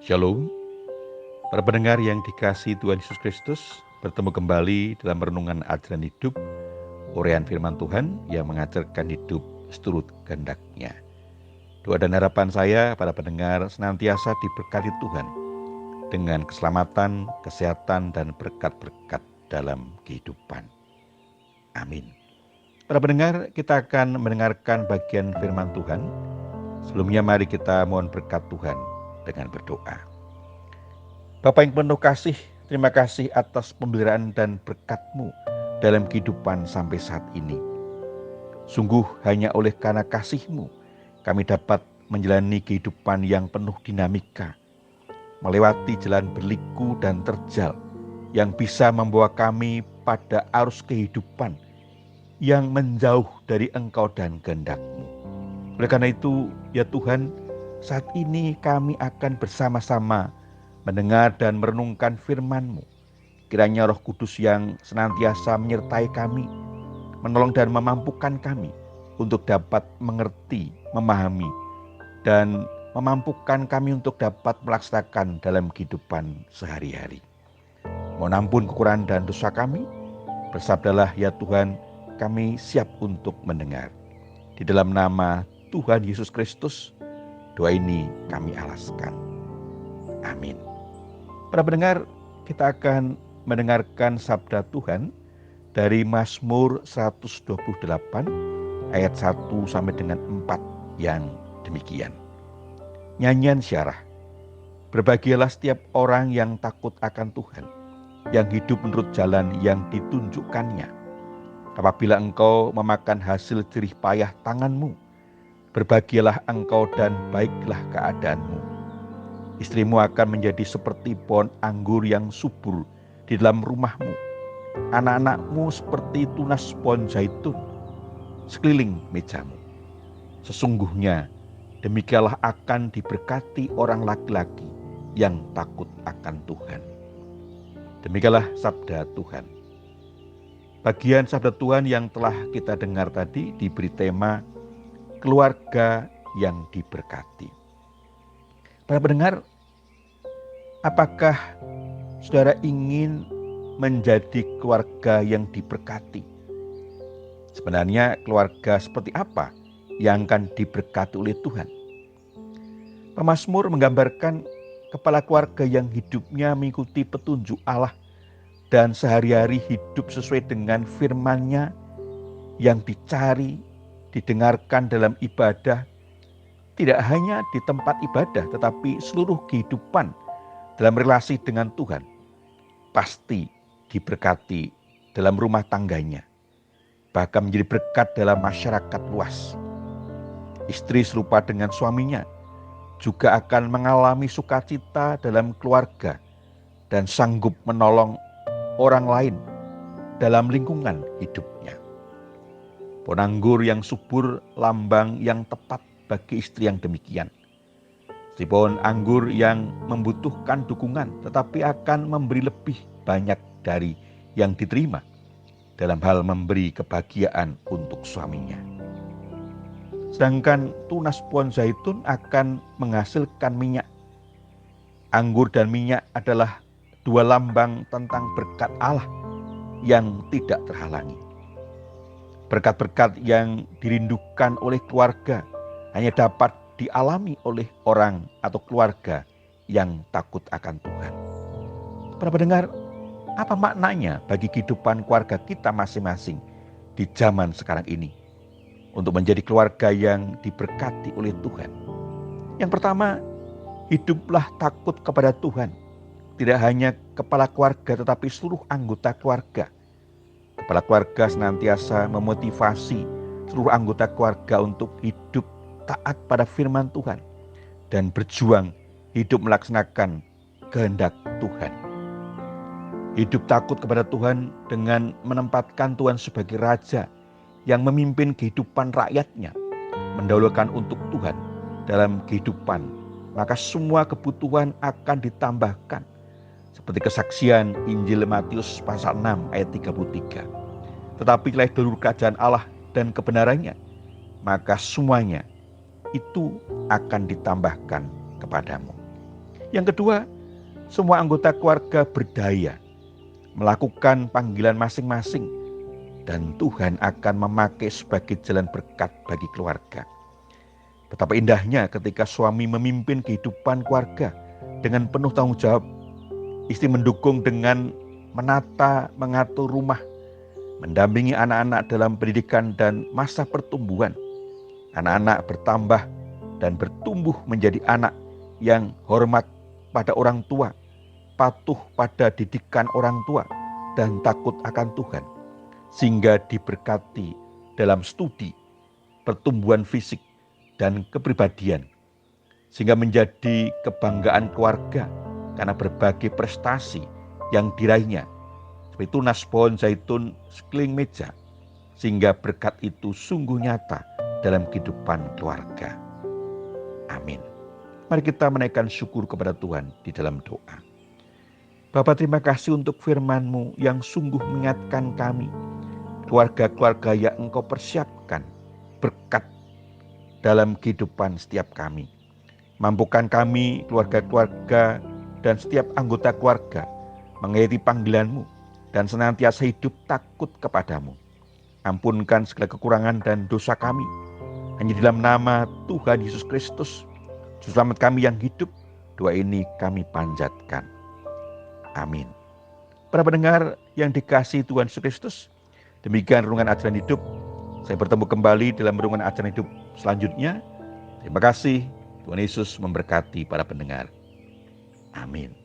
Shalom, para pendengar yang dikasihi Tuhan Yesus Kristus, bertemu kembali dalam renungan ajaran hidup, uraian firman Tuhan yang mengajarkan hidup seturut kehendak-Nya. Doa dan harapan saya para pendengar senantiasa diberkati Tuhan dengan keselamatan, kesehatan, dan berkat-berkat dalam kehidupan. Amin. Para pendengar, kita akan mendengarkan bagian firman Tuhan. Sebelumnya mari kita mohon berkat Tuhan dengan berdoa. Bapa yang penuh kasih, terima kasih atas pemeliharaan dan berkat-Mu dalam kehidupan sampai saat ini. Sungguh hanya oleh karena kasih-Mu, kami dapat menjalani kehidupan yang penuh dinamika, melewati jalan berliku dan terjal yang bisa membawa kami pada arus kehidupan yang menjauh dari Engkau dan kehendak-Mu. Oleh karena itu, ya Tuhan, saat ini kami akan bersama-sama mendengar dan merenungkan firman-Mu. Kiranya Roh Kudus yang senantiasa menyertai kami, menolong dan memampukan kami untuk dapat mengerti, memahami, dan memampukan kami untuk dapat melaksanakan dalam kehidupan sehari-hari. Mohon ampun kekurangan dan dosa kami. Bersabdalah ya Tuhan, kami siap untuk mendengar. Di dalam nama Tuhan Yesus Kristus, doa ini kami alaskan. Amin. Para pendengar, kita akan mendengarkan sabda Tuhan dari Mazmur 128 ayat 1 sampai dengan 4 yang demikian. Nyanyian syarah. Berbahagialah setiap orang yang takut akan Tuhan, yang hidup menurut jalan yang ditunjukkannya. Apabila engkau memakan hasil jerih payah tanganmu, berbahagialah engkau dan baiklah keadaanmu. Istrimu akan menjadi seperti pohon anggur yang subur di dalam rumahmu. Anak-anakmu seperti tunas pohon zaitun sekeliling mejamu. Sesungguhnya demikianlah akan diberkati orang laki-laki yang takut akan Tuhan. Demikianlah sabda Tuhan. Bagian sabda Tuhan yang telah kita dengar tadi diberi tema keluarga yang diberkati. Para pendengar, apakah saudara ingin menjadi keluarga yang diberkati? Sebenarnya keluarga seperti apa yang akan diberkati oleh Tuhan? Pemazmur menggambarkan kepala keluarga yang hidupnya mengikuti petunjuk Allah dan sehari-hari hidup sesuai dengan firman-Nya yang dicari, didengarkan dalam ibadah, tidak hanya di tempat ibadah tetapi seluruh kehidupan dalam relasi dengan Tuhan pasti diberkati dalam rumah tangganya, bahkan menjadi berkat dalam masyarakat luas. Istri serupa dengan suaminya juga akan mengalami sukacita dalam keluarga dan sanggup menolong orang lain dalam lingkungan hidupnya. Pohon anggur yang subur lambang yang tepat bagi istri yang demikian. Si pohon anggur yang membutuhkan dukungan tetapi akan memberi lebih banyak dari yang diterima dalam hal memberi kebahagiaan untuk suaminya. Sedangkan tunas pohon zaitun akan menghasilkan minyak. Anggur dan minyak adalah dua lambang tentang berkat Allah yang tidak terhalangi. Berkat-berkat yang dirindukan oleh keluarga hanya dapat dialami oleh orang atau keluarga yang takut akan Tuhan. Para pendengar, apa maknanya bagi kehidupan keluarga kita masing-masing di zaman sekarang ini untuk menjadi keluarga yang diberkati oleh Tuhan? Yang pertama, hiduplah takut kepada Tuhan. Tidak hanya kepala keluarga tetapi seluruh anggota keluarga. Kepala keluarga senantiasa memotivasi seluruh anggota keluarga untuk hidup taat pada firman Tuhan dan berjuang hidup melaksanakan kehendak Tuhan. Hidup takut kepada Tuhan dengan menempatkan Tuhan sebagai Raja yang memimpin kehidupan rakyatnya, mendahulukan untuk Tuhan dalam kehidupan, maka semua kebutuhan akan ditambahkan. Seperti kesaksian Injil Matius pasal 6 ayat 33. Tetapi laih dahulu kerajaan Allah dan kebenarannya, maka semuanya itu akan ditambahkan kepadamu. Yang kedua, semua anggota keluarga berdaya melakukan panggilan masing-masing dan Tuhan akan memakai sebagai jalan berkat bagi keluarga. Betapa indahnya ketika suami memimpin kehidupan keluarga dengan penuh tanggung jawab. Istri mendukung dengan menata, mengatur rumah, mendampingi anak-anak dalam pendidikan dan masa pertumbuhan. Anak-anak bertambah dan bertumbuh menjadi anak yang hormat pada orang tua, patuh pada didikan orang tua, dan takut akan Tuhan. Sehingga diberkati dalam studi, pertumbuhan fisik, dan kepribadian. Sehingga menjadi kebanggaan keluarga karena berbagai prestasi yang diraihnya. Seperti tunas pohon zaitun sekeliling meja. Sehingga berkat itu sungguh nyata dalam kehidupan keluarga. Amin. Mari kita menaikkan syukur kepada Tuhan di dalam doa. Bapa, terima kasih untuk firman-Mu yang sungguh mengingatkan kami, keluarga-keluarga yang Engkau persiapkan berkat dalam kehidupan setiap kami. Mampukan kami, keluarga-keluarga dan setiap anggota keluarga menghayati panggilan-Mu dan senantiasa hidup takut kepadamu. Ampunkan segala kekurangan dan dosa kami. Hanya dalam nama Tuhan Yesus Kristus, Juru Selamat kami yang hidup, doa ini kami panjatkan. Amin. Para pendengar yang dikasihi Tuhan Yesus Kristus, demikian renungan ajaran hidup. Saya bertemu kembali dalam renungan ajaran hidup selanjutnya. Terima kasih. Tuhan Yesus memberkati para pendengar. Amin.